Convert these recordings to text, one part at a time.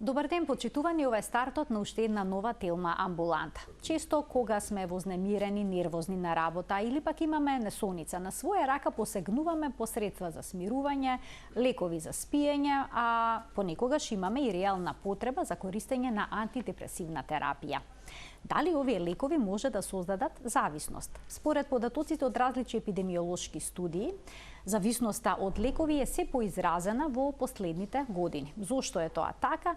Добар ден, почитувани, ова е стартот на уште една нова Телма амбуланта. Често кога сме вознемирени, нервозни на работа или пак имаме несоница, на своја рака посегнуваме по средства за смирување, лекови за спиење, а понекогаш имаме и реална потреба за користење на антидепресивна терапија. Дали овие лекови може да создадат зависност? Според податоците од различни епидемиолошки студии, зависноста од лекови е се поизразена во последните години. Зошто е тоа така?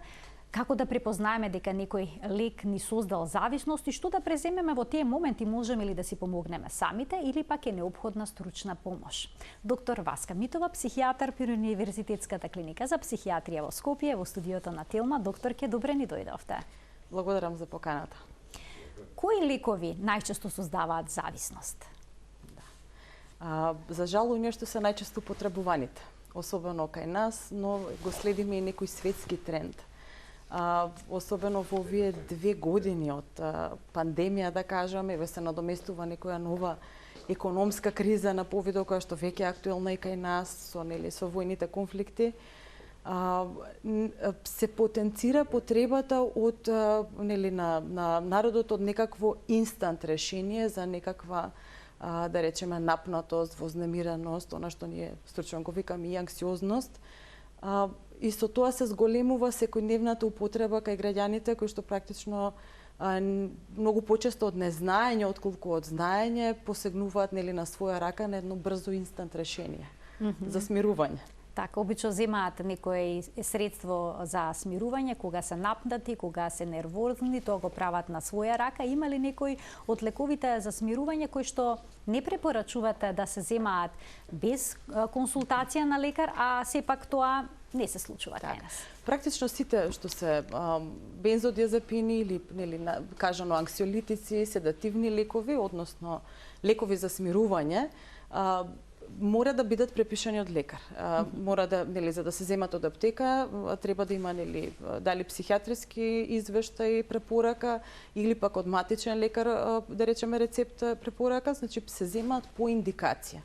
Како да препознаеме дека некој лек ни создал зависност и што да преземеме во тие моменти? Можеме ли да си помогнеме самите или пак е неопходна стручна помош? Доктор Васка Митова, психијатар при Универзитетската клиника за психијатрија во Скопје, во студиото на Телма. Докторке, добре ни дојдовте. Благодарам за поканата. Кои лекови најчесто создаваат зависност? За жал, нешто се најчесто потребуваните, особено кај нас, но го следиме и некој светски тренд. Особено во овие 2 години од пандемија, да кажеме, се надоместува некоја нова економска криза на повидо која што веќе е актуелна и кај нас со војните конфликти. Се потенцира потребата од на народот од некакво инстант решение за некаква да речеме напнатост, вознемираност, она што ние стручно го викаме и анксиозност. И со тоа се зголемува секојдневната употреба кај граѓаните кои што практично многу почесто од незнаење отколку од знаење посегнуваат на своја рака на едно брзо инстант решение за смирување. Така, обично земаат некој средство за смирување кога се напнати, кога се нервозни, тоа го прават на своја рака. Има ли некој од лековите за смирување кои што не препорачувате да се земаат без консултација на лекар, а сепак тоа не се случува кај нас? Практично сите што се бензодиазепини или кажано анксиолитици, седативни лекови, односно лекови за смирување, мора да бидат препишани од лекар. Мора да, за да се земат од аптека, треба да има дали психијатриски извештај препорака или пак од матичен лекар, да речеме рецепт препорака, значи се земаат по индикација.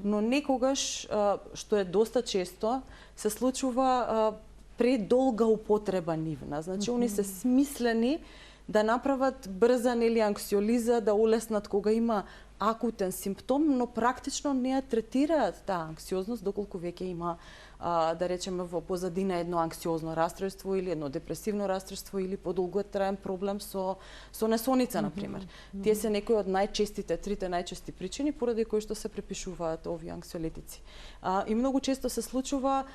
Но некогаш, што е доста често, се случува предолга употреба нивна. Значи, они се смислени да направат брза анксиолиза, да олеснат кога има акутен симптом, но практично не ја третираат таа анксиозност доколку веќе има, да речеме, во позадина едно анксиозно расстройство или едно депресивно расстройство или подолготраен проблем со несоница, например. Тие се некои од трите најчести причини поради кои што се препишуваат овие анксиолитици. И многу често се случува,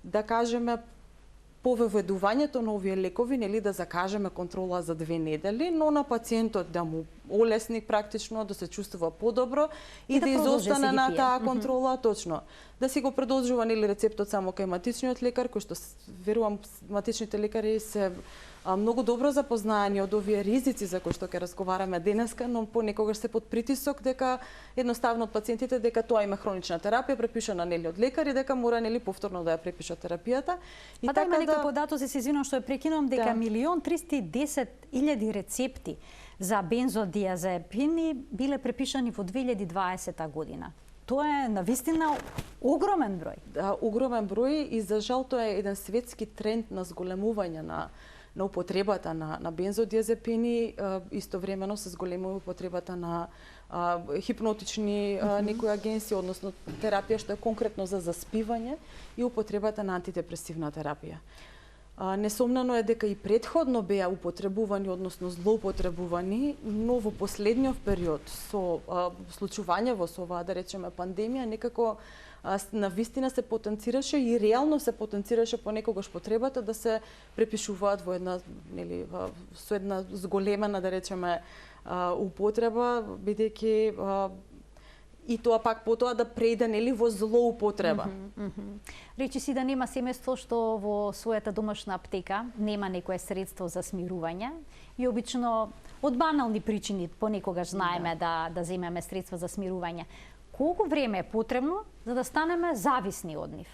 да кажеме, по воведувањето на овие лекови, да закажеме контрола за 2 недели, но на пациентот да му олесни практично, да се чувствува подобро и да изостане на таа контрола, точно. Да си го продолжува рецептот само кај матичниот лекар, кој што верувам матичните лекари се многу добро запознаени од овие ризици за кои што ќе разговараме денеска, но понекогаш се под притисок дека едноставно од пациентите дека тоа има хронична терапија препишана од лекари, дека мора повторно да ја препишат терапијата. И така има некои податоци, се извинувам што ја прекинувам, дека 1.310.000 рецепти за бензодиазепини биле препишани во 2020 година. Тоа е навистина огромен број. Да, огромен број и за жал тоа е еден светски тренд на зголемување на употребата на бензодиазепини, истовремено се зголемува употребата на хипнотични некои агенции, односно терапија што е конкретно за заспивање и употребата на антидепресивна терапија. Несомнено е дека и претходно беа употребувани, односно злоупотребувани, но во последниот период со случувањево со оваа, да речеме, пандемија, некако навистина се потенцираше и реално се потенцираше понекогаш потребата да се препишуваат во една, со една зголемена, да речеме, употреба, бидејќи и тоа пак потоа да прејде во злоупотреба. Речи си да нема семејство што во својата домашна аптека нема некое средство за смирување и обично од банални причини понекогаш знаеме да земеме средства за смирување. Колку време е потребно за да станеме зависни од нив?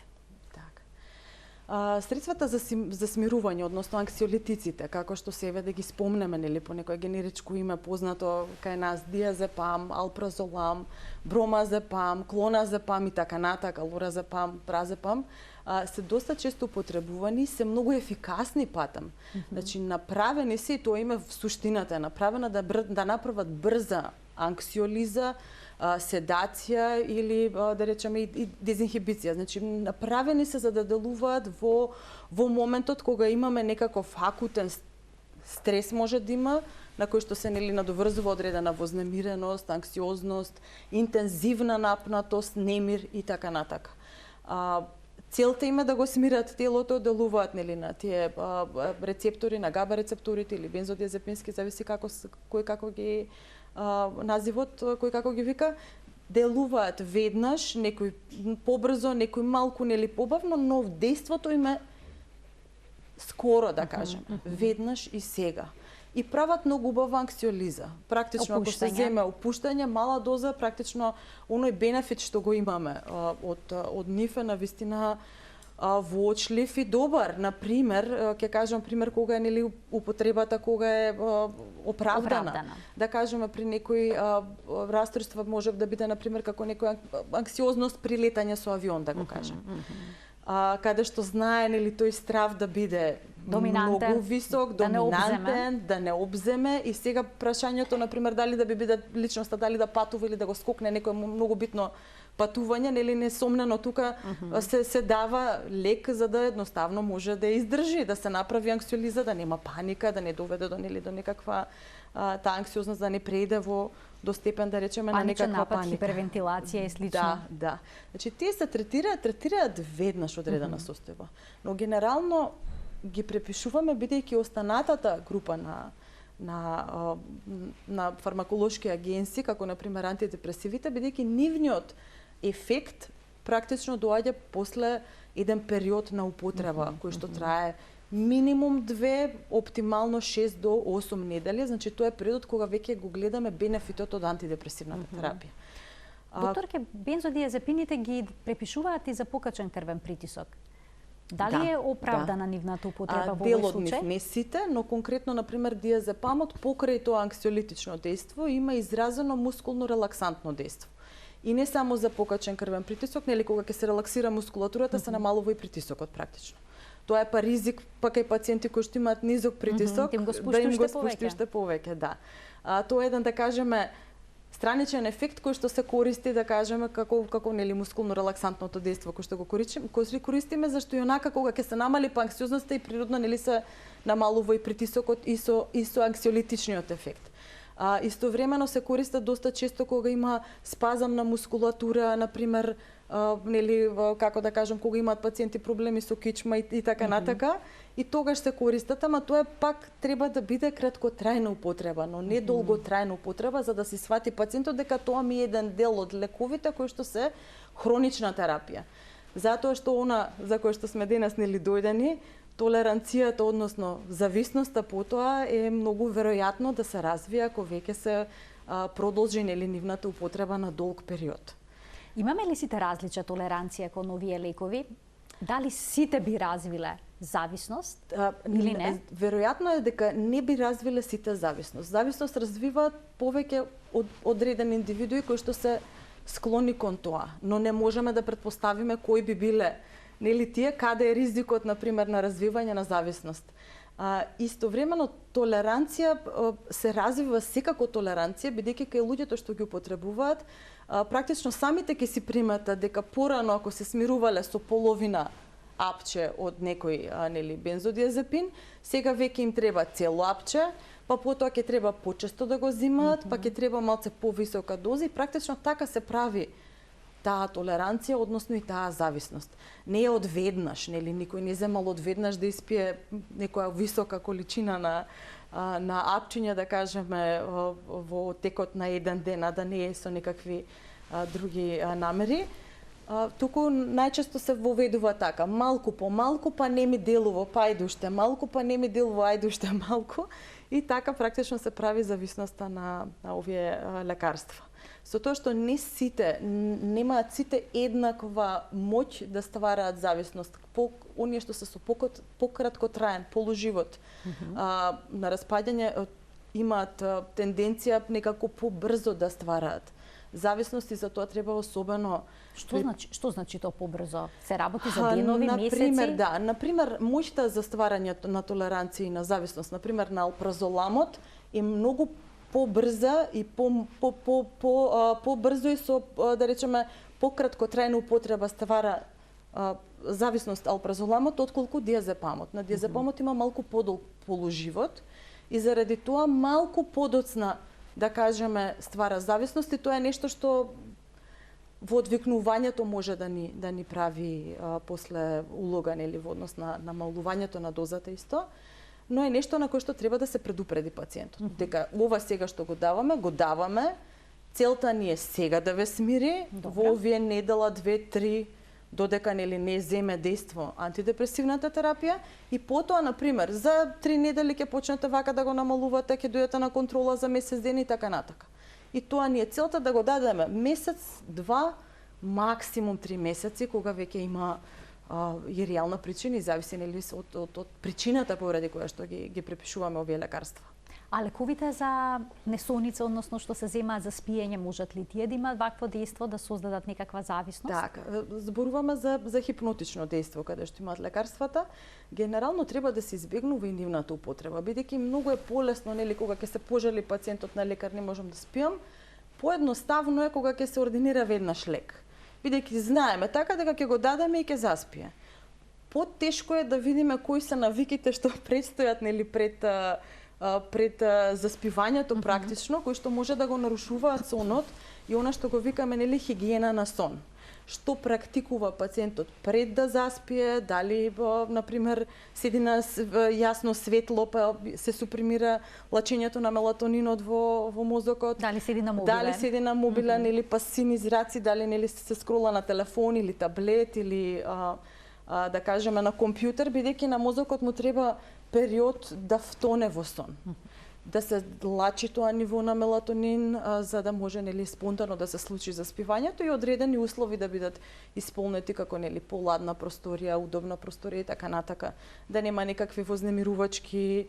Средствата за смирување, односно анксиолитиците, како што себе да ги спомнеме, нели, по некое генеричко име познато кај нас, диазепам, алпразолам, бромазепам, клоназепам и така натака, лоразепам, празепам, се доста често употребувани, се многу ефикасни патам. Значи, направени се, и тоа има в суштината е направена да направат брза анксиолиза, седација или да речеме и дезинхибиција. Значи направени се за да делуваат во моментот кога имаме некаков акутен стрес може да има, на кој што се нели надоврзува одредена вознемиреност, анксиозност, интензивна напнатост, немир и така натака. Целта им е да го смират телото, делуваат нели на тие рецептори, на габа рецепторите или бензодиазепински, зависи кој како ги називот, кој како ги вика, делуваат веднаш, некој побрзо, некој малку нели побавно, но дејството им е скоро, да кажем, веднаш и сега. И прават многу убава анксиолиза. Практично ако се земе опуштање, мала доза, практично оној бенефит што го имаме од нив е навистина воочлив и добар. Например, ќе кажам пример кога е нели употребата кога е оправдана. Да кажеме при некои расстройства може да биде например како некоја анксиозност при летање со авион, да го кажем. Каде што знае нели тој страв да биде многу висок, доминантен, да не обземе и сега прашањето например дали да би биде личноста, дали да патува или да го скокне некој многу битно патување, нели несомнено тука се дава лек за да едноставно може да издржи, да се направи анксиолиза, да нема паника, да не доведе до некаква таа анксиозност да не преиде до степен да речеме на некаква паника, хипервентилација и слично. Да. Значи тие се третираат веднаш одредена состојба, но генерално ги препишуваме бидејќи останатата група на фармаколошки агенси, како на пример антидепресивите, бидејќи нивниот ефект практично доаѓа после еден период на употреба кој што трае минимум 2, оптимално 6 до 8 недели, значи тоа е периодот кога веќе го гледаме бенефитот од антидепресивната терапија. Докторке, бензодиазепините ги препишуваат и за покачен крвен притисок. Дали е оправдана нивната употреба во овој случај? Дел од нив, не сите, но конкретно, например, диазепамот покрај тоа анксиолитично дејство има изразено мускулно релаксантно дејство. И не само за покачен крвен притисок, нели кога ќе се релаксира мускулатурата, се намалува и притисокот практично. Тоа е па ризик па кај пациенти кои што имаат низок притисок, да им го спушти уште повеќе, да. Тоа е еден, да кажеме, страничен ефект кој што се користи, да кажеме, како нели мускулно релаксантното дејство кој што го користиме, зашто и онака кога ќе се намали па анксиозноста и природно нели се намалува и притисокот и со анксиолитичниот ефект. Истовремено се користат доста често кога има спазам на мускулатура, например, нели како да кажам, кога имаат пациенти проблеми со кичма и така натака, и тогаш се користат, ама тоа пак треба да биде краткотрајна употреба, но не долготрајна употреба, за да се свати пациентот дека тоа ми е еден дел од лековите кои што се хронична терапија. Затоа што она за кој што сме денес нели дојдени, толеранцијата, односно зависноста по тоа е многу веројатно да се развие ако веќе се продолжи нели нивната употреба на долг период. Имаме ли сите различна толеранција кон овие лекови? Дали сите би развиле зависност или не? Веројатно е дека не би развиле сите зависност. Зависност развиваат повеќе одредени индивидуи кои што се склони кон тоа, но не можеме да претпоставиме кои би биле нели тие, каде е ризикот на пример на развивање на зависност. Истовремено толеранција се развива секако толеранција, бидејќи кај луѓето што ги употребуваат, практично самите ќе си приметат дека порано ако се смирувале со половина апче од некој нели бензодиазепин, сега веќе им треба цело апче, па потоа ќе треба почесто да го земаат, па ќе треба малце повисока доза и практично така се прави таа толеранција, односно и таа зависност. Не е одведнаш, нели никој не земал одведнаш да испие некоја висока количина на апчиња, да кажеме, во текот на еден ден, а да не е со некакви други намери. Туку најчесто се воведува така, малку по малку, па не ми делува, па ајде уште малку, па не ми делува, ајде уште малку. И така практично се прави зависноста на овие лекарства. Со тоа што не сите, немаат сите еднаква моќ да ствараат зависност. Оние што се со пократкотраен, полуживот на распаѓање имаат тенденција некако побрзо да ствараат зависности, за тоа треба особено. Што значи тоа побрзо? Се работи за денови, месеци? Например, моќта за стварање на толеранција и на зависност, например на алпразоламот, е многу побрза и побрзо и со, да речеме, пократкотрајна употреба ствара зависност алпразоламот отколку диазепамот. На диазепамот има малку подолг полуживот и заради тоа малку подоцна, да кажеме, ствара зависност, и тоа е нешто што во одвикнувањето може да ни прави после улога, нели, во однос на намалувањето на дозата исто, но е нешто на кое што треба да се предупреди пациентот. Дека ова сега што го даваме, целта ни е сега да ве смири, во овие недела, 2-3, додека нели не земе дејство антидепресивната терапија, и потоа, например, за 3 недели ќе почнете вака да го намалувате, ќе дојдете на контрола за месец ден и така натака. И тоа ни е целта да го дадеме месец, 2, максимум 3 месеци, кога веќе има и реална причина и зависи нели од причината поради која што ги препишуваме овие лекарства. А лековите за несоница, односно што се земаат за спиење, можат ли тие да имаат вакво дејство, да создадат некаква зависност? Така, зборуваме за хипнотично дејство каде што имаат лекарствата. Генерално треба да се избегнува и нивната употреба, бидејќи многу е полесно, нели, кога ќе се пожали пациентот на лекар, не можам да спиам, поедноставно е кога ќе се ординира веднаш лек. Бидејќи знаеме така дека ќе го дадеме и ќе заспие. Потешко е да видиме кои се навиките што предстојат, нели, пред заспивањето практично, кои што може да го нарушуваат сонот и она што го викаме, нели, хигиена на сон. Што практикува пациентот пред да заспие, дали, например, седи на јасно светло, па се супримира лачењето на мелатонинот во мозокот. Дали седи на мобилен. Или пасивни зраци, дали нели се скрола на телефон или таблет или да кажеме на компјутер, бидејќи на мозокот му треба период да втоне во сон. Да се лачи тоа ниво на мелатонин, за да може, нели, спонтано да се случи заспивањето и одредени услови да бидат исполнети, како, нели, поладна просторија, удобна просторија и така натака. Да нема никакви вознемирувачки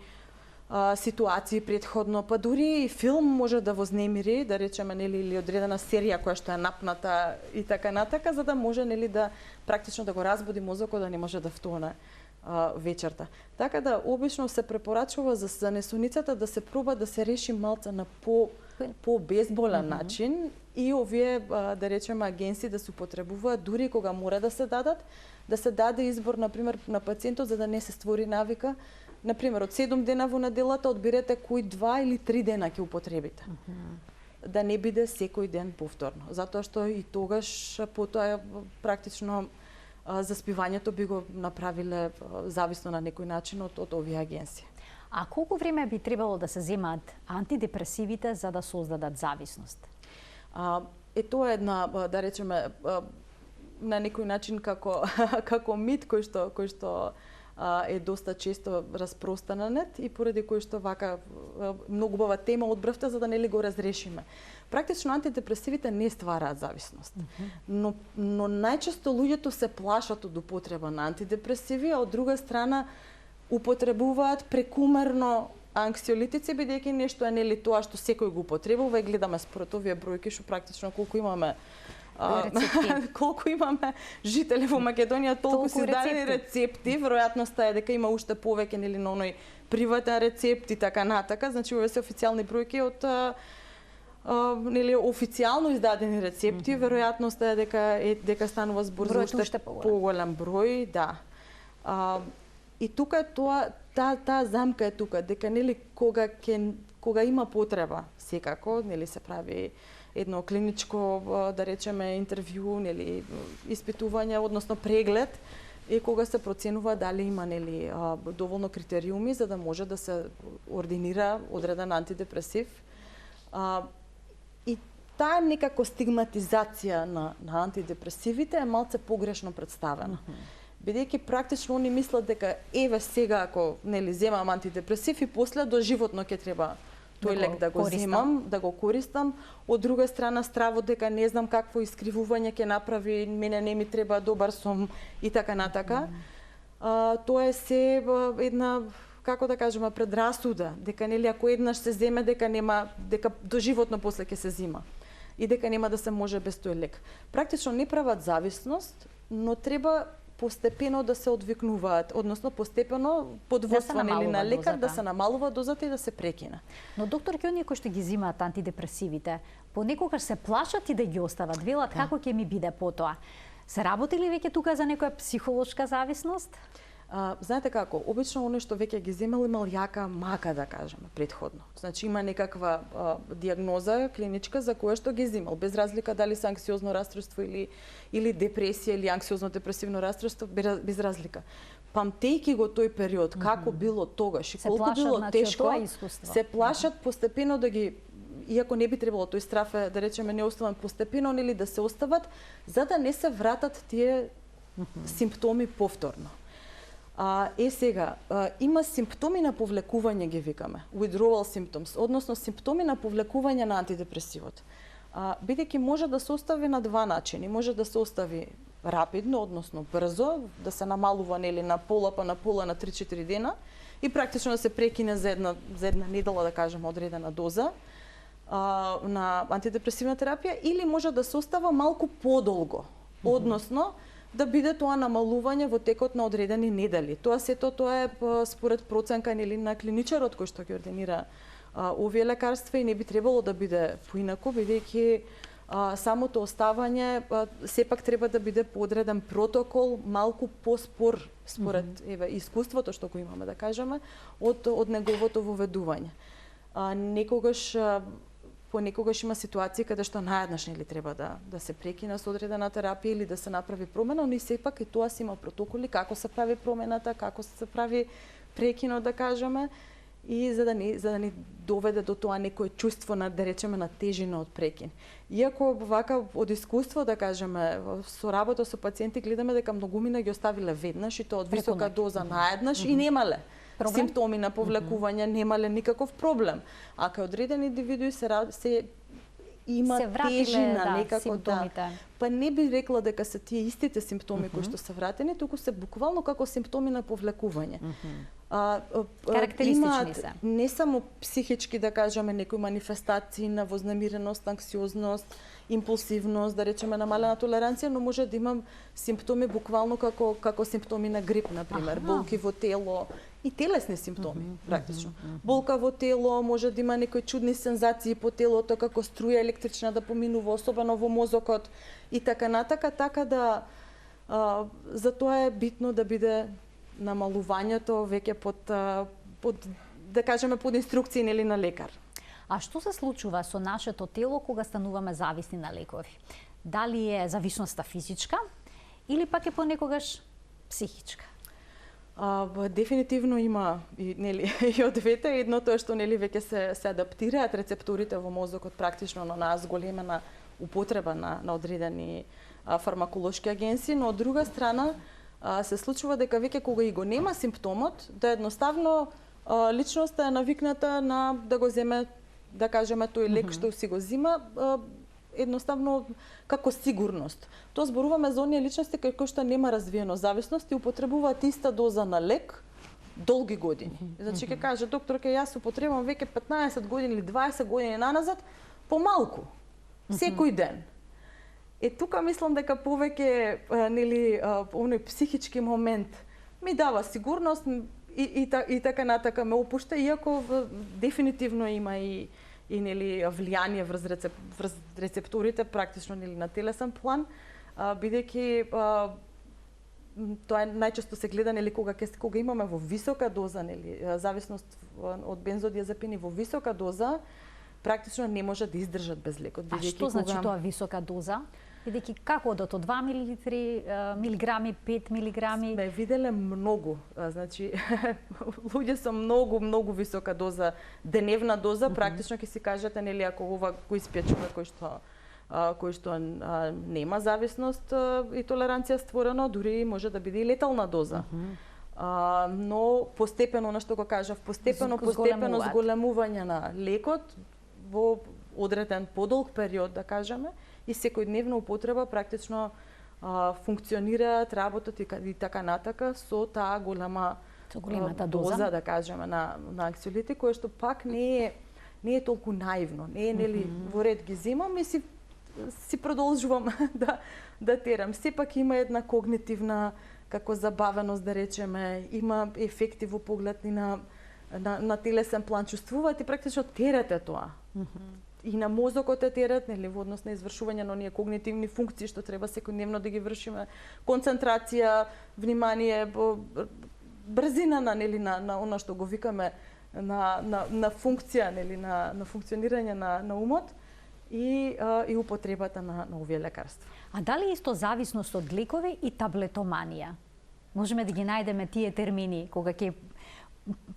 ситуации претходно, па дури и филм може да вознемири, да речеме, нели, или одредена серија која што е напната и така натака, за да може, нели, да практично да го разбуди мозокот, да не може да втоне вечерта. Така да обично се препорачува за несоницата да се проба да се реши малце на по-безболен начин и овие, да речеме, агенции да се употребуваат дури кога мора да се дадат, да се даде избор, например, на пациентот за да не се створи навика. Например, од 7 дена во неделата одберете кои 2 или 3 дена ќе употребите. Да не биде секој ден повторно, затоа што и тогаш потоа практично заспивањето би го направиле зависно на некој начин од овие агенции. А колку време би требало да се земаат антидепресивите за да создадат зависност? Тоа е една, да речеме, на некој начин како мит кој што е доста често распространет и поради кој што вака многу убава тема одбравте за да нели го разрешиме. Практично антидепресивите не ствараат зависност. Но најчесто луѓето се плашат од употреба на антидепресиви, а од друга страна употребуваат прекумерно анксиолитици, бидејќи нешто е нели тоа што секој го употребува и гледаме според овие бројки што практично колку имаме жители во Македонија, толку се издадени рецепти, веројатноста е дека има уште повеќе нели на оној приватен рецепт и така натака, значи овие се официјални бројки од нели официјално издадени рецепти, веројатноста е дека станува збор за уште поголем број, да. И тука е тоа, таа замка е тука, дека нели кога има потреба, секако, нели се прави едно клиничко, да речеме, интервју, нели испитување, односно преглед, и кога се проценува дали има нели доволно критериуми за да може да се ординира одреден антидепресив. И таа некако стигматизација на антидепресивите е малце погрешно представена. Бидејќи практично они мислат дека еве сега ако нели земам антидепресив и после доживотно ќе треба тој лек да го земам, да го користам. Од друга страна, стравот дека не знам какво искривување ќе направи, мене не ми треба, добар сум и така натака. Тоа е се една, како да кажеме, предрасуда, дека нели ако еднаш се земе, дека доживотно после ќе се зима и дека нема да се може без тој лек. Практично не прават зависност, но треба постепено да се одвикнуваат, односно постепено под водство на лекар да се намалува дозата и да се прекина. Но доктор, ке оние кои што ги земаат антидепресивите, понекогаш се плашат и да ги остават, велат како ќе ми биде потоа. Се работи ли веќе тука за некоја психолошка зависност? Знаете како, обично оној што веќе ги земал имал јака мака, да кажеме, претходно. Значи има некаква диагноза клиничка за која што ги земал, без разлика дали се анксиозно расстройство или депресија или анксиозно депресивно расстройство, без разлика. Памтејќи го тој период, како било тогаш и колку било тешко, се плашат постепено да ги, иако не би требало, тој страв е, да речеме, неоставен, постепено нели да се остават, за да не се вратат тие симптоми повторно. Сега, има симптоми на повлекување, ги викаме, withdrawal symptoms, односно симптоми на повлекување на антидепресивот. Бидејќи може да се остави на два начини. Може да се остави рапидно, односно брзо, да се намалува нели на пола на 3-4 дена и практично да се прекине за една недела, да кажеме, одредена доза на антидепресивна терапија, или може да се остава малку подолго, односно да биде тоа намалување во текот на одредени недели. Тоа е според проценка нели на клиничарот кој што ги ординира овие лекарства и не би требало да биде поинаку, бидејќи самото оставање сепак треба да биде по одреден протокол, малку поспор според искуството што го имаме, да кажеме, од неговото воведување. Понекогаш има ситуации каде што наеднаш нели треба да се прекина со одредена терапија или да се направи промена, но и сепак и тоа си има протоколи како се прави промената, како се прави прекинот, да кажеме, и за да ни доведе до тоа некое чувство на, да речеме, на тежина од прекин. Иако вака од искуство, да кажеме, со работа со пациенти гледаме дека многумина ги оставиле веднаш и тоа од висока доза наеднаш и немале симптоми на повлекување, немале никаков проблем. А кај одредени индивидуи се има тежина некако, па не би рекла дека се тие истите симптоми кои што се вратени, туку се буквално како симптоми на повлекување. Карактеристични се. Не само психички, да кажеме, некои манифестации на вознемиреност, анксиозност, импулсивност, да речеме намалена толеранција, но може да имам симптоми буквално како симптоми на грип, например, болки во тело и телесни симптоми, практично. Болка во тело, може да има некои чудни сензации по телото, како струја електрична да поминува, особено во мозокот и така натака, така да затоа е битно да биде намалувањето веќе под да кажеме под инструкции нели на лекар. А што се случува со нашето тело кога стануваме зависни на лекови? Дали е зависноста физичка или пак е понекогаш психичка? Дефинитивно има и од двете. Едното е што нели веќе се адаптираат рецепторите во мозокот практично на нас големена употреба на одредени фармаколошки агенции, но од друга страна се случува дека веќе кога и го нема симптомот, да едноставно личноста е навикната на да го земе, да кажеме, тој лек што си го зима, едноставно како сигурност. Тоа зборуваме за оние личности кои што нема развиено зависност и употребуваат иста доза на лек долги години. Значи ќе каже докторке, јас употребувам веќе 15 години или 20 години наназад помалку, секој ден. Тука мислам дека повеќе оној психички момент ми дава сигурност и така натака ме опушта, иако дефинитивно има и влијание врз рецепторите практично на телесен план, бидејќи тоа најчесто се гледа кога имаме во висока доза зависност од бензодиазепини во висока доза, практично не може да издржат без лекот. А што значи тоа висока доза? Бидејќи како од 2 милиграми, 5 милиграми? Сме виделе многу, значи луѓе со многу висока доза, деневна доза, практично ќе си кажете нели ако ова го испие човек кој што нема зависност и толеранција створено, дури може да биде и летална доза. но постепено, на што го кажав, постепено зголемување на лекот во одреден подолг период, да кажеме, и секојдневна употреба практично функционираат, работат и така натака со таа големата доза, да кажеме, на анксиолити, кое што пак не е толку наивно, не е нели во ред ги земам и си продолжувам да терам. Сепак има една когнитивна како забавеност, да речеме, има ефекти во поглед и на телесен план, чувствуваат и практично терате тоа. И на мозокот е терет, нели, во однос на извршување на оние когнитивни функции што треба секојдневно да ги вршиме, концентрација, внимание, брзина на она што го викаме на функција, нели, на функционирање на умот и употребата на овие лекарства. А дали исто зависност од лекови и таблетоманија? Можеме да ги најдеме тие термини кога ќе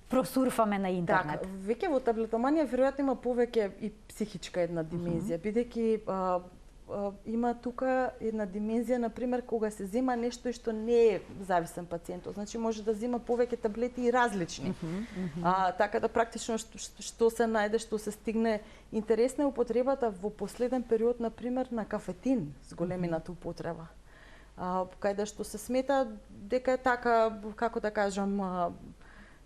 просурфаме на интернет? Така, веќе во таблетоманија веројатно има повеќе и психичка една димензија, бидејќи има тука една димензија, например, кога се зема нешто и што не е зависен пациентот. Значи може да зема повеќе таблети и различни. Така да практично што се најде, што се стигне. Интересна е употребата во последен период, например, на кафетин, зголемената употреба. Каде што се смета дека е така, како да кажам,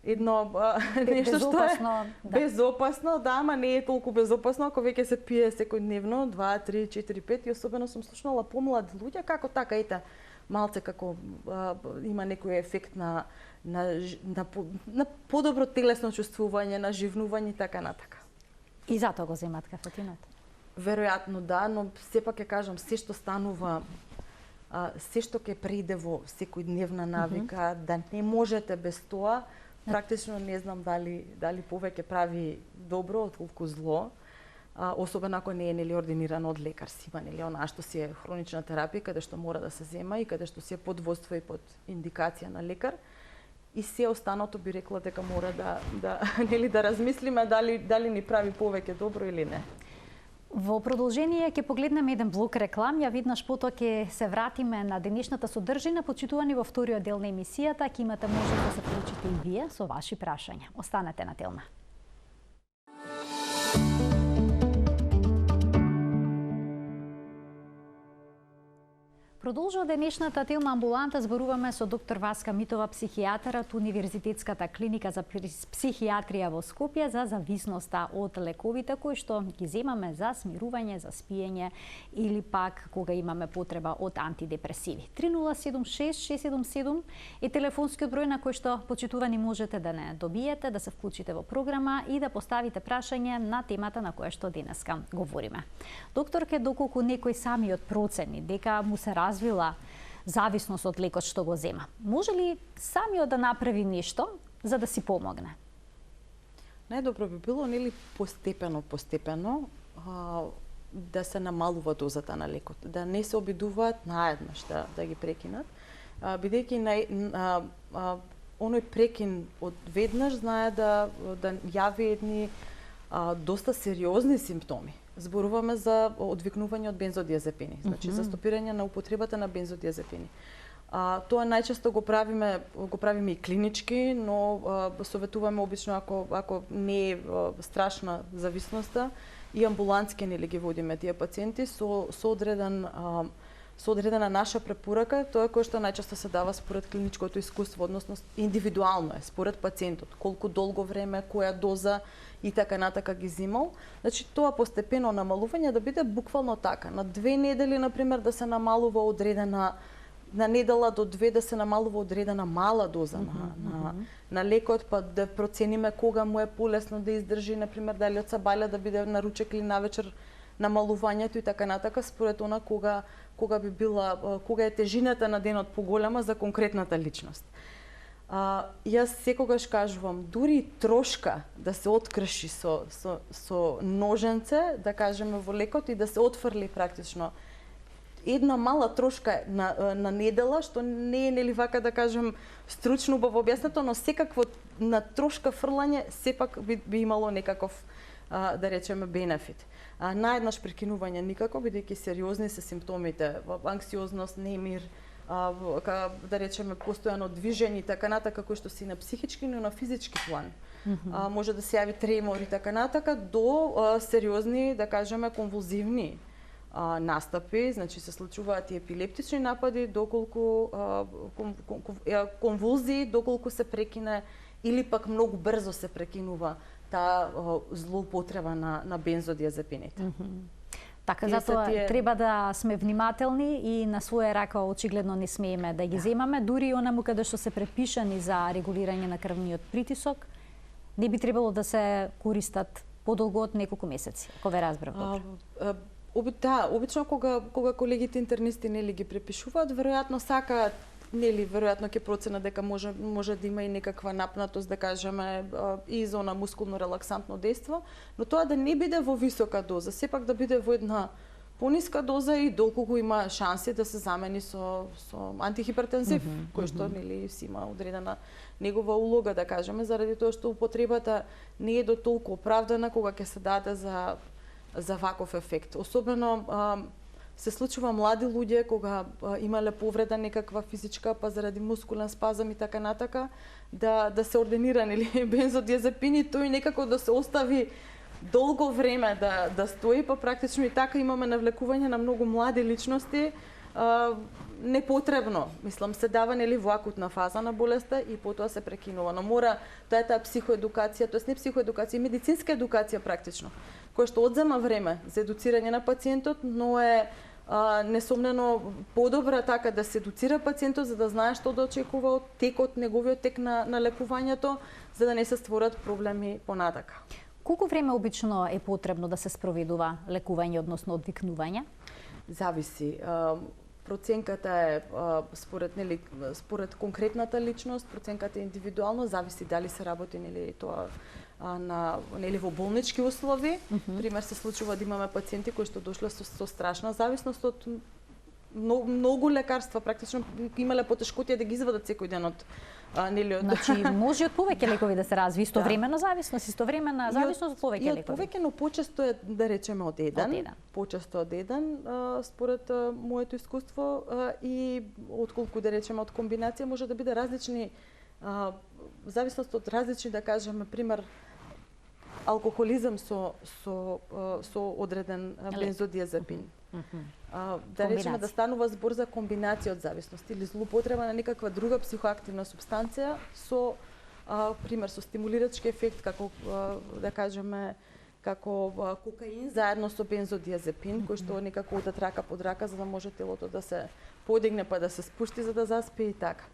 едно нешто што е безопасно, да, ама не е толку безопасно ако веќе се пие секојдневно 2, 3, 4, 5 и особено сум слушнала помлади луѓе како така ете малце како има некој ефект на подобро телесно чувствување, на живнување и така натака. И затоа го земат кафетинот? Веројатно да, но сепак ќе кажам се што станува се што ќе приде во секојдневна навика, да не можете без тоа. Практично не знам дали повеќе прави добро отколку зло, особено ако не е нели ординирано од лекар, има нели онаа што си е хронична терапија каде што мора да се зема и каде што си е под војство и под индикација на лекар. И се останато би рекла дека мора нели да размислиме дали ни прави повеќе добро или не. Во продолжение ќе погледнеме еден блок реклам, ја веднаш потоа ќе се вратиме на денешната содржина, почитувани во вториот дел на емисијата, ќе имате можност да се вклучите и вие со ваши прашања. Останете на Телма. Продолжува денешната Телма амбуланта, зборуваме со доктор Васка Митова, психијатар од Универзитетската клиника за психијатрија во Скопје за зависноста од лековите кои што ги земаме за смирување, за спиење или пак кога имаме потреба од антидепресиви. 3076-677 е телефонскиот број на кој што почитувани можете да не добиете, да се вклучите во програма и да поставите прашање на темата на која што денеска говориме. Докторке, доколку некој самиот процени дека му се развила зависност од лекот што го зема, може ли самиот да направи нешто за да си помогне? Најдобро би било нели постепено да се намалува дозата на лекот, да не се обидуваат наеднаш да ги прекинат, бидејќи оној прекин од веднаш знае да јави едни доста сериозни симптоми. Зборуваме за одвикнување од бензодиазепини, значи за стопирање на употребата на бензодиазепини. Тоа најчесто го правиме и клинички, но советуваме обично ако не е страшна зависноста и амбулантски нели ги водиме тие пациенти со одредена наша препорака, тоа кој што најчесто се дава според клиничкото искуство, односно индивидуално е според пациентот, колку долго време, која доза и така натака ги земал. Значи тоа постепено намалување да биде буквално така. На 2 недели, например, да се намалува одредена, на недела до 2 да се намалува одредена мала доза на лекот, па да процениме кога му е полесно да издржи, например, дали од сабајле да биде на ручек или навечер намалувањето и така натака, според она кога е тежината на денот поголема за конкретната личност. Јас секогаш кажувам, дури трошка да се открши со ноженце, да кажеме во лекот и да се отфрли практично една мала трошка на недела, што не е нели вака да кажем стручно убаво објаснето, но секакво на трошка фрлање сепак би имало некаков да речеме бенефит. Наеднаш прекинување никако, бидејќи сериозни се симптомите, анксиозност, немир, да речеме постојано движење и така натака, кои што се на психички, но и на физички план. Може да се јави тремор и така натака, до сериозни, да кажеме, конвулзивни настапи, значи се случуваат и епилептични напади, доколку конвулзии, доколку се прекине или пак многу брзо се прекинува таа злоупотреба на бензодиазепините. Така, затоа треба да сме внимателни и на своја рака очигледно не смееме да ги земаме, дури и онаму каде што се препишани за регулирање на крвниот притисок, не би требало да се користат подолго од неколку месеци, ако ве разбрав добро. Да, обично кога колегите интернисти нели ги препишуваат, веројатно сакаат, нели веројатно ќе процена дека може да има и некаква напнатост, да кажеме, и зона мускулно релаксантно дејство, но тоа да не биде во висока доза, сепак да биде во една пониска доза и доколку има шанси да се замени со антихипертензив, кој што нели си има одредена негова улога, да кажеме, заради тоа што употребата не е до толку оправдана кога ќе се даде за ваков ефект. Особено се случува млади луѓе кога имале повреда некаква физичка, па заради мускулен спазам и така натака, да се ординира нели бензодиазепини, тој некако да се остави долго време да стои, па практично и така имаме навлекување на многу млади личности непотребно. Мислам, се дава нели во акутна фаза на болеста и потоа се прекинува. Но мора таа психоедукација, тоест не психоедукација, медицинска едукација практично, која што одзема време за едуцирање на пациентот, но е несомнено подобра така да се едуцира пациентот за да знае што да очекува од неговиот тек на лекувањето, за да не се створат проблеми понатака. Колку време обично е потребно да се спроведува лекување, односно одвикнување? Зависи. Проценката е според конкретната личност, проценката е индивидуално, зависи дали се работи нели тоа во болнички услови. Пример се случува да имаме пациенти кои што дошле со страшна зависност од многу лекарства, практично имале потешкотија да ги извадат секој ден од Значи може од повеќе лекови да се разви истовремена зависност, истовремена зависност од повеќе лекови. И од повеќе, но почесто е да речеме од еден. Почесто од еден, според моето искуство, и отколку да речеме од комбинација може да биде различни зависност од различни, да кажеме, пример алкохолизам со одреден бензодиазепин. Да речеме да станува збор за комбинација од зависност или злоупотреба на некаква друга психоактивна супстанција со пример со стимулирачки ефект, како да кажеме како кокаин заедно со бензодиазепин, кој што некако одат рака под рака за да може телото да се подигне па да се спушти за да заспи и така.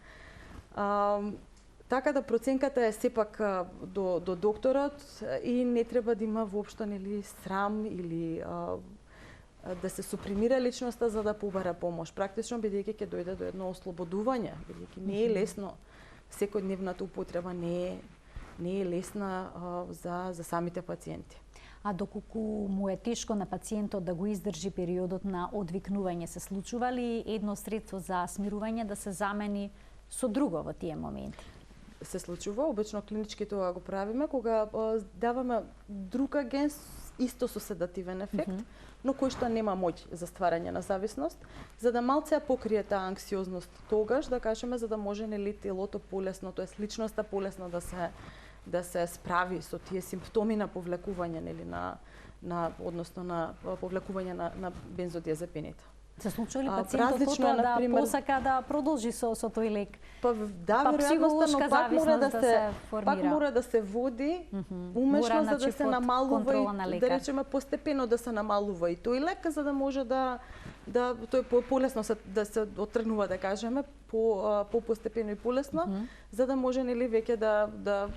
Така да проценката е сепак до докторот и не треба да има воопшто нели срам или да се супримира личноста за да побара помош. Практично бидејќи ќе дојде до едно ослободување, бидејќи не е лесно, секојдневната употреба не е лесна за самите пациенти. А доколку му е тешко на пациентот да го издржи периодот на одвикнување, се случува ли едно средство за смирување да се замени со друго во тие моменти? Се случува, обично клинички тоа го правиме, кога даваме друг аген исто со седативен ефект, но кој што нема моќ за стварање на зависност, за да малце покрие таа анксиозност тогаш, да кажеме, за да може нели телото полесно, тоест личноста полесно да се справи со тие симптоми на повлекување нели односно на повлекување на бензодиазепините. Се случува ли пациентот потоа да посака да продолжи со тој лек? Да, веројатно, но пак мора да се води умешно за да се намалува и да речеме постепено да се намалува и тој лек за да може да тој полесно да се отргнува, да кажеме, постепено и полесно, за да може нели веќе да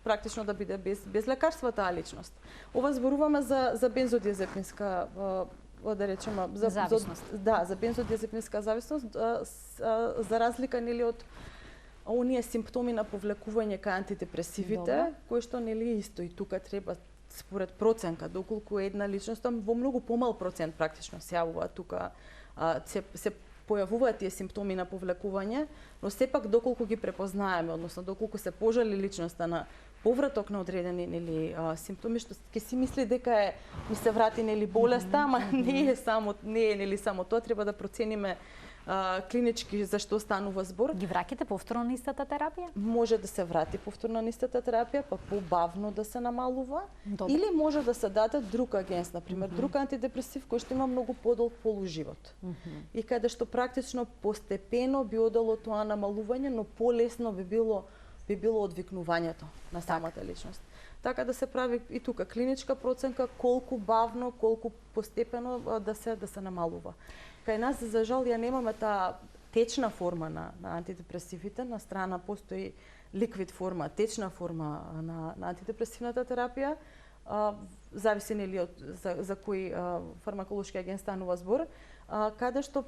практично да биде без лекарства таа личност. Ова зборуваме за бензодиазепинска да речеме за бензодиазепинска зависност, за разлика нели од оние симптоми на повлекување кај антидепресивите, кои што нели исто и тука треба според проценка, доколку една личност во многу помал процент практично се јавува тука се појавуваат тие симптоми на повлекување, но сепак доколку ги препознаеме, односно доколку се пожали личноста на повраток на одредени нели симптоми, што ќе си мисли дека ми се врати нели болеста, ама не е нели само тоа, треба да процениме клинички за што станува збор. Ги враќате повторно на истата терапија? Може да се врати повторно на истата терапија, па побавно да се намалува. Добре. Или може да се даде друг агенс, например, друг антидепресив кој што има многу подолг полуживот. И каде што практично постепено би одело тоа намалување, но полесно би било одвикнувањето на самата личност. Така да се прави и тука клиничка проценка колку бавно, колку постепено да се намалува. Кај нас за жал ја немаме таа течна форма на антидепресивите, на страна постои ликвид форма, течна форма на антидепресивната терапија, зависи нели од за кој фармаколошки агент станува збор, каде што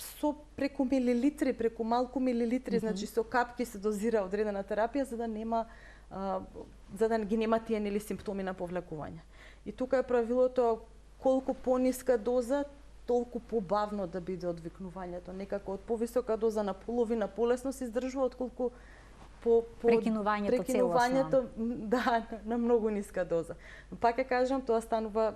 со преку милилитри, преку малку милилитри, значи со капки се дозира одредена терапија за да ги нема тие нели симптоми на повлекување. И тука е правилото колку пониска доза, толку побавно да биде одвикнувањето. Некако од повисока доза на половина полесно се издржува отколку прекинувањето да, на многу ниска доза. Но пак ја кажам, тоа станува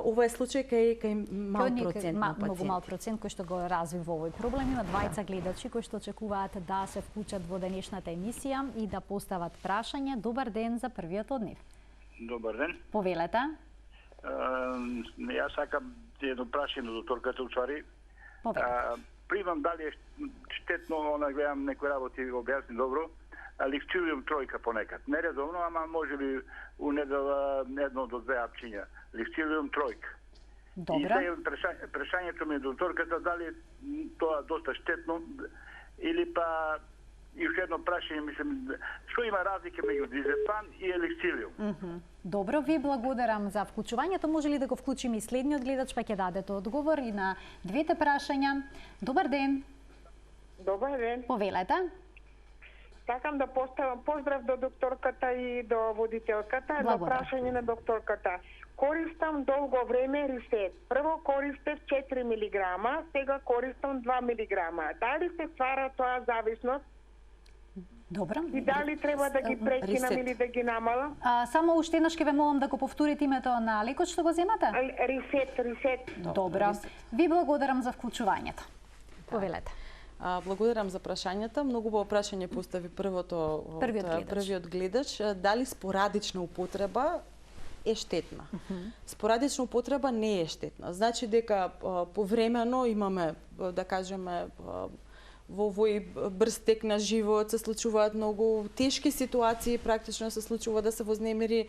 ова е случај кај мал процент на пациенти. Многу мал процент кој што го развива овој проблем. Има двајца гледачи кои што очекуваат да се вклучат во денешната емисија и да постават прашање. Добар ден за првиот од нив. Добар ден. Повелете. Јас сакам едно прашање до докторката уствари. Примам дали е штетно, гледам некои работи објасни добро, лихтилиум тројка понекад. Нередовно, ама може би у недела 1 до 2 апчиња. Лихтилиум тројка. Добра. И прашањето ми е докторката дали тоа доста штетно или па и уште едно прашање, мислам, што има разлика меѓу дизепам и еликсилиум? Добро, ви благодарам за вклучувањето. Може ли да го вклучиме и следниот гледач, па ќе дадете одговор и на двете прашања. Добар ден. Добар ден. Повелете. Сакам да поставам поздрав до докторката и до водителката. Едно прашање на докторката. Користам долго време рисет. Прво користев 4 милиграма, сега користам 2 милиграма. Дали се ствара тоа зависност? Добро. И дали треба да ги прекинам или да ги намалам? Само уште еднаш ќе ве молам да го повторите името на лекот што го земате? Рисет. Добро. Ви благодарам за вклучувањето. Повелете. Благодарам за прашањата. Многу убаво прашање постави првиот гледач. Дали спорадична употреба е штетна? Спорадична употреба не е штетна. Значи дека повремено имаме, да кажеме, во овој брз тек на живот се случуваат многу тешки ситуации, практично се случува да се вознемири,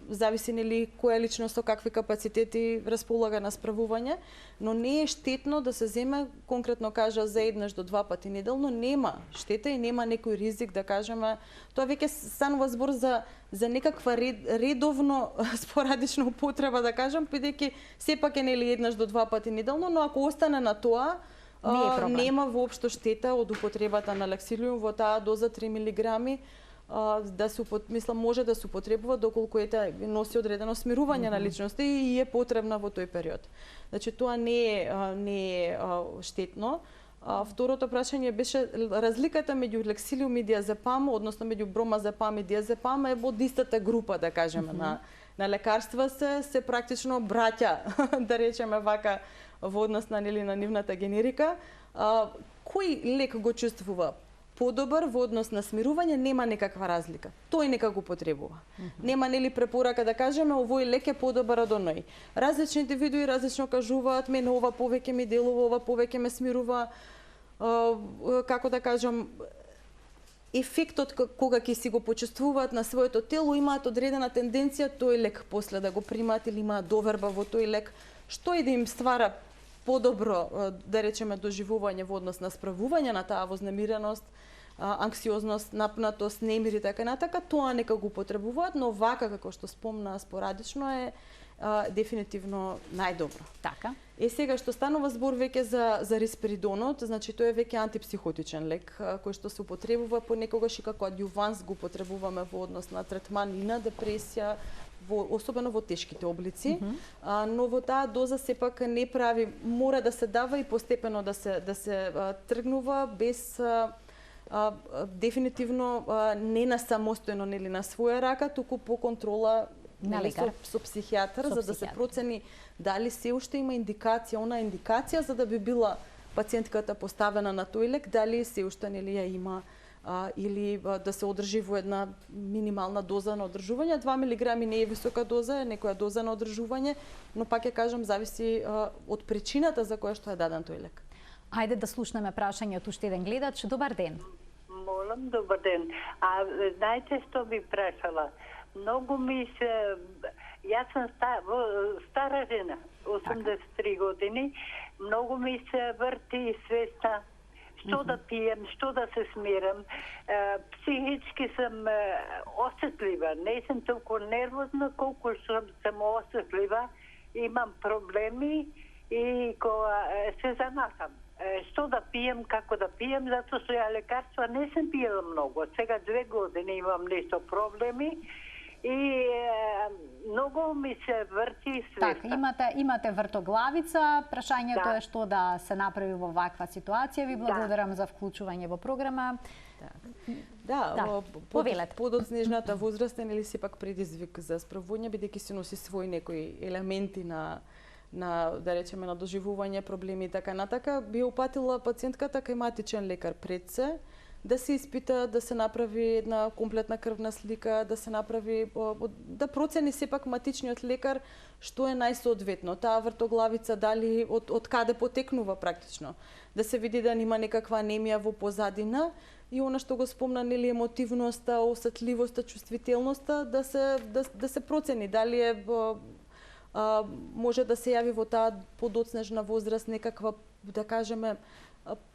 зависи која личност со какви капацитети располага на справување, но не е штетно да се земе, конкретно кажа за еднаш до 2 пати неделно, нема штета и нема некој ризик, да кажеме, тоа веќе станува збор за некаква редовно спорадична употреба, да кажам, бидејќи сепак е еднаш до 2 пати неделно, но ако остане на тоа, нема воопшто штета од употребата на лексилиум во таа доза 3 милиграми, може да се употребува доколку носи одредено смирување на личноста и е потребна во тој период. Значи тоа не е штетно. Второто прашање беше разликата меѓу лексилиум и диазепам, односно меѓу бромазепам и диазепам е во истата група, да кажеме, на лекарства се практично браќа, да речеме вака, во однос на нивната генерика. Кој лек го чувствува подобар во однос на смирување, нема некаква разлика. Тој нека го потребува. Нема препорака да кажеме овој лек е подобар од оној. Различни индивидуи различно кажуваат, мене ова повеќе ми делува, ова повеќе ме смирува. Како да кажам, ефектот кога ќе си го почувствуваат на своето тело, имаат одредена тенденција тој лек после да го примаат или имаат доверба во тој лек, што и да им ствара подобро, да речеме, доживување во однос на справување на таа вознемиреност, анксиозност, напнатост, немир и така натака, тоа нека го потребуваат, но вака, како што спомна, спорадично е дефинитивно најдобро. Така. Сега што станува збор веќе за рисперидонот, значи тој е веќе антипсихотичен лек, кој што се употребува понекогаш и како адјуванс го употребуваме во однос на третман и на депресија, особено во тешките облици, но во таа доза сепак не прави, мора да се дава и постепено да се тргнува без дефинитивно не на самостојно на своја рака, туку по контрола со психијатар, за да се процени дали се уште има индикација, она индикација за да би била пациентката поставена на тој лек, дали се уште нели ја има или да се одржи во една минимална доза на одржување. 2 милиграми не е висока доза, е некоја доза на одржување, но пак ќе кажам зависи од причината за која што е даден тој лек. Ајде да слушнеме прашање од уште еден гледач. Добар ден. Молам, добар ден. А знаете што би прашала? Многу ми се... Јас сум стара жена, 83 години. Многу ми се врти свеста што да пием, што да се смирам. Психички сум осетлива. Не сум толку нервозна колку што сум осетлива. Имам проблеми и кога се замахам. Што да пием, како да пием, затоа што ја лекарства не сум пиела многу. Сега 2 години имам нешто проблеми и многу ми се врти свеста. Така, имате вртоглавица. Прашањето е што да се направи во ваква ситуација. Ви благодарам за вклучување во програма. Подот снежната возраст или сепак предизвик за справување, бидејќи се носи своји некои елементи на да речеме на доживување проблеми и така натака, би упатила пациентката кај матичен лекар пред се, да се испита, да се направи една комплетна крвна слика, да се направи, да процени сепак матичниот лекар што е најсоодветно. Таа вртоглавица дали од каде потекнува практично. Да се види да нема некаква анемија во позадина и она што го спомна, нели, емотивноста, осетливоста, чувствителноста, да се процени дали е може да се јави во таа подоцнежна возраст некаква, да кажеме,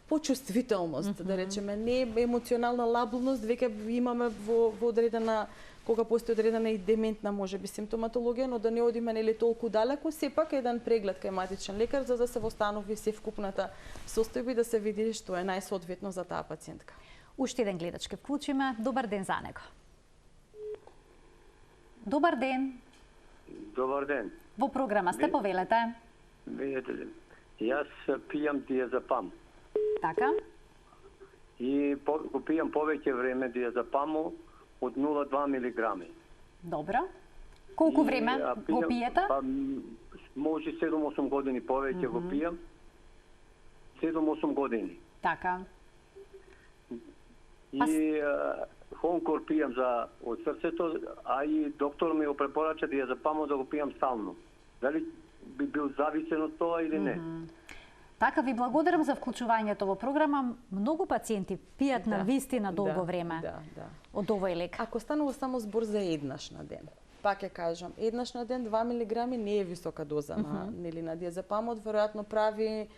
почувствителност, да речеме, не емоционална лабилност, веќе имаме во одредена, кога постои одредена и дементна можеби симптоматологија, но да не одиме нели толку далеку, сепак еден преглед кај матичен лекар за да се востанови севкупната состојба и да се види што е најсоодветно за таа пациентка. Уште еден гледач ке вклучиме. Добар ден за него. Добар ден. Добар ден. Во програма сте, повелете. Видете, јас пијам диазепам. Така. И го пијам повеќе време диазепаму од 0,2 милиграми. Добро. Колку време го пиете? Може 7-8 години повеќе го пијам. 7-8 години. Така. И Хонкор пијам за од срцето, а и доктор ми го препорача диазепамот да го пијам стално. Дали би бил зависен од тоа или не? Така, ви благодарам за вклучувањето во програма. Многу пациенти пијат на вистина долго време од овој лек. Ако станува само збор за еднаш на ден, пак ја кажам, еднаш на ден 2 милиграми не е висока доза на диазепамот, веројатно прави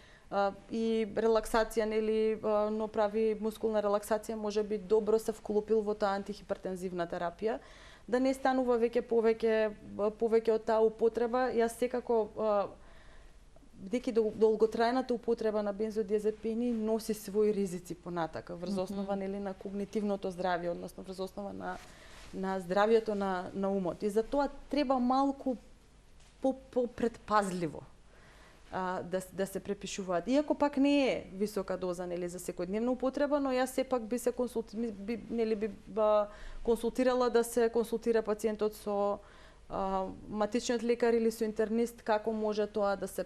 и релаксација, нели, но прави мускулна релаксација, може би добро се вклопил во таа антихипертензивна терапија, да не станува веќе повеќе од таа употреба. Јас секако, бидејќи долготрајната употреба на бензодиазепини носи своји ризици понатака, врз основа нели на когнитивното здравје, односно врз основа на здравјето на умот. И затоа треба малку попредпазливо да се препишуваат. Иако пак не е висока доза нели за секојдневна употреба, но јас сепак би консултирала да се консултира пациентот со матичниот лекар или со интернист како може тоа да се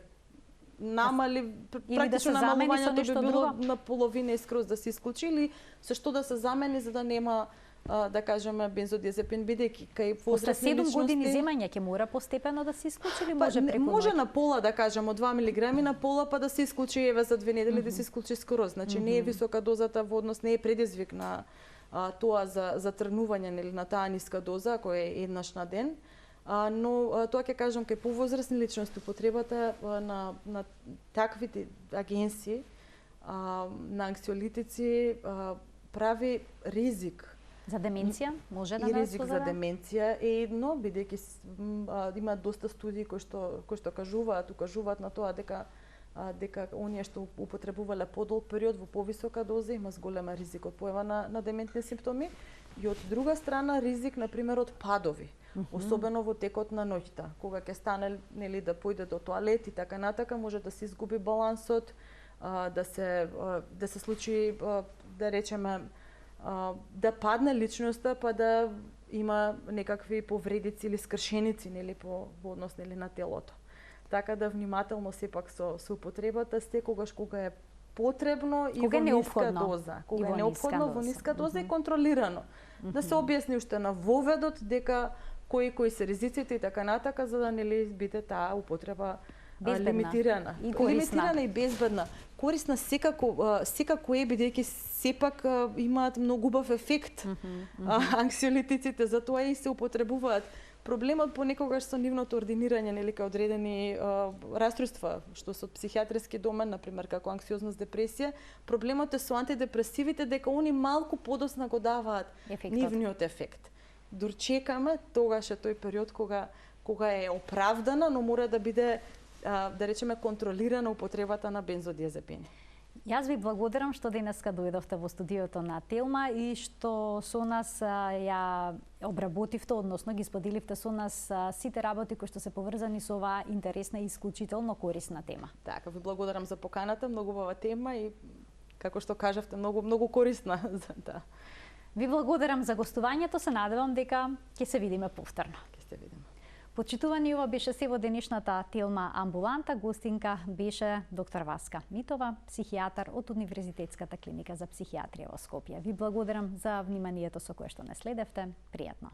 намали, практично намалувањето би било на половина и скроз да се исклучи или со што да се замени за да нема да кажеме бензодиазепин, бидејќи кај возрастни личности 7 години земање ќе мора постепено да се исклучи или може преку ноќ? Може на пола да кажеме, од 2 милиграми на пола, па да се исклучи еве за 2 недели да се исклучи скроз. Значи не е висока дозата во однос, не е предизвик на тоа за тргнување нели на таа ниска доза која е еднаш на ден. Но тоа ќе кажам кај повозрастни личности употребата на таквите агенции на анксиолитици прави ризик за деменција, може да и ризик за деменција е едно, бидејќи има доста студии кои што укажуваат на тоа дека оние што употребувале подолг период во повисока доза има зголема ризик од појава на дементни симптоми и од друга страна ризик на пример од падови, особено во текот на ноќта, кога ќе стане нели да појде до тоалет и така натака, може да се изгуби балансот, да се случи да речеме да падне личноста, па да има некакви повредици или скршеници нели во однос нели на телото. Така да внимателно сепак со употребата секогаш кога е потребно и во ниска доза. Кога е неопходно во ниска доза и контролирано. Да се објасни уште на воведот дека кои се ризиците и така натака, за да нели биде таа употреба лимитирана и безбедна. Корисна секако е, бидејќи сепак имаат многу убав ефект анксиолитиците, затоа и се употребуваат. Проблемот понекогаш со нивното ординирање, нели, кај одредени расстройства, што се од психијатриски домен, например, како анксиозност, депресија, проблемот е со антидепресивите дека они малку подосна го даваат нивниот ефект. Дур чекаме, тогаш е тој период кога е оправдана, но мора да биде да речеме контролирана употребата на бензодиазепини. Јас ви благодарам што денеска дојдовте во студиото на Телма и што со нас ја обработивте, односно ги споделивте со нас сите работи кои што се поврзани со оваа интересна и исклучително корисна тема. Така, ви благодарам за поканата, многу убава тема и како што кажавте, многу корисна за да. Ви благодарам за гостувањето, се надевам дека ќе се видиме повторно. Ќе се видиме. Почитувани, ова беше се во денешната Телма амбуланта. Гостинка беше доктор Васка Митова, психијатар од Универзитетската клиника за психијатрија во Скопје. Ви благодарам за вниманието со кое што не следевте. Пријатно.